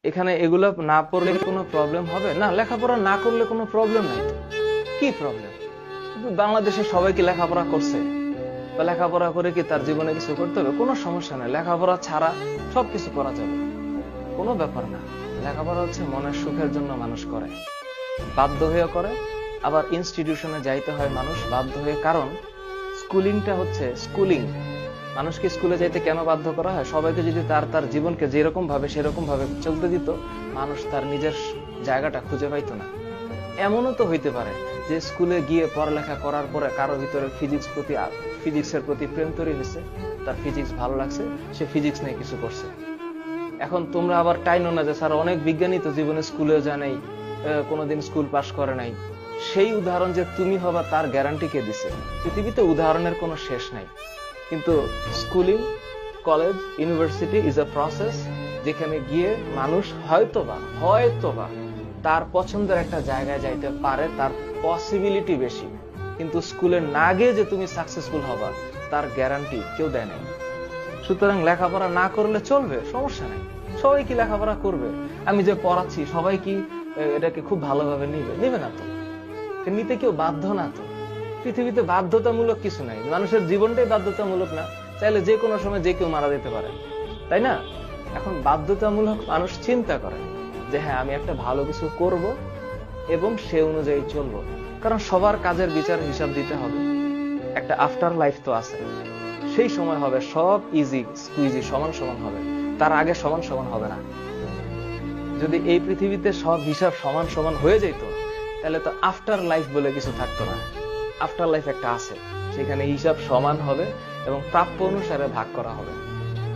এখানে এগুলো না পড়লে কোনো প্রবলেম হবে না? লেখাপড়া না করলে কোনো প্রবলেম নাই তো। কি প্রবলেম? বাংলাদেশে সবাই কি লেখাপড়া করছে? বা লেখাপড়া করে কি তার জীবনে কিছু করতে হবে? কোনো সমস্যা নেই, লেখাপড়া ছাড়া সবকিছু করা যাবে, কোনো ব্যাপার না। লেখাপড়া হচ্ছে মনের সুখের জন্য মানুষ করে, বাধ্য হয়ে করে। আবার ইনস্টিটিউশনে যাইতে হয় মানুষ বাধ্য হয়ে, কারণ স্কুলিংটা হচ্ছে স্কুলিং। মানুষকে স্কুলে যাইতে কেন বাধ্য করা হয়? সবাইকে যদি তার তার জীবনকে যেরকম ভাবে সেরকম ভাবে চলতে দিত, মানুষ তার নিজের জায়গাটা খুঁজে পাইতো না। এমনও তো হইতে পারে যে স্কুলে গিয়ে পড়ালেখা করার পরে কারো ভিতরে ফিজিক্সের প্রতি প্রেম তৈরি হয়েছে, তার ফিজিক্স ভালো লাগছে, সে ফিজিক্স নিয়ে কিছু করছে। এখন তোমরা আবার টাইনো না যে স্যার অনেক বিজ্ঞানী তো জীবনে স্কুলেও যায় নাই, কোনোদিন স্কুল পাস করে নাই। সেই উদাহরণ যে তুমি হবা তার গ্যারান্টি কে দিছে? পৃথিবীতে উদাহরণের কোনো শেষ নাই। কিন্তু schooling, college, university is a process, যেখানে গিয়ে মানুষ হয়তোবা তার পছন্দের একটা জায়গায় যাইতে পারে, তার পসিবিলিটি বেশি। কিন্তু স্কুলে না গিয়ে যে তুমি সাকসেসফুল হবা তার গ্যারান্টি কেউ দেয় নাই। সুতরাং লেখাপড়া না করলে চলবে, সমস্যা নাই। সবাই কি লেখাপড়া করবে? আমি যে পড়াচ্ছি সবাই কি এটাকে খুব ভালোভাবে নিবে না তো। নিতে কেউ বাধ্য না তো। পৃথিবীতে বাধ্যতামূলক কিছু নাই, মানুষের জীবনটাই বাধ্যতামূলক না। চাইলে যে কোনো সময় যে কেউ মারা যেতে পারে, তাই না? এখন বাধ্যতামূলক মানুষ চিন্তা করে যে হ্যাঁ আমি একটা ভালো কিছু করব এবং সে অনুযায়ী চলবো, কারণ সবার কাজের বিচার হিসাব দিতে হবে। একটা আফটার লাইফ তো আছে, সেই সময় হবে সব ইজি স্কুইজি সমান সমান হবে, তার আগে সমান সমান হবে না। যদি এই পৃথিবীতে সব হিসাব সমান সমান হয়ে যেত, তাহলে তো আফটার লাইফ বলে কিছু থাকতো না। আফটার লাইফ একটা আছে, সেখানে হিসাব সমান হবে এবং প্রাপ্য অনুসারে ভাগ করা হবে।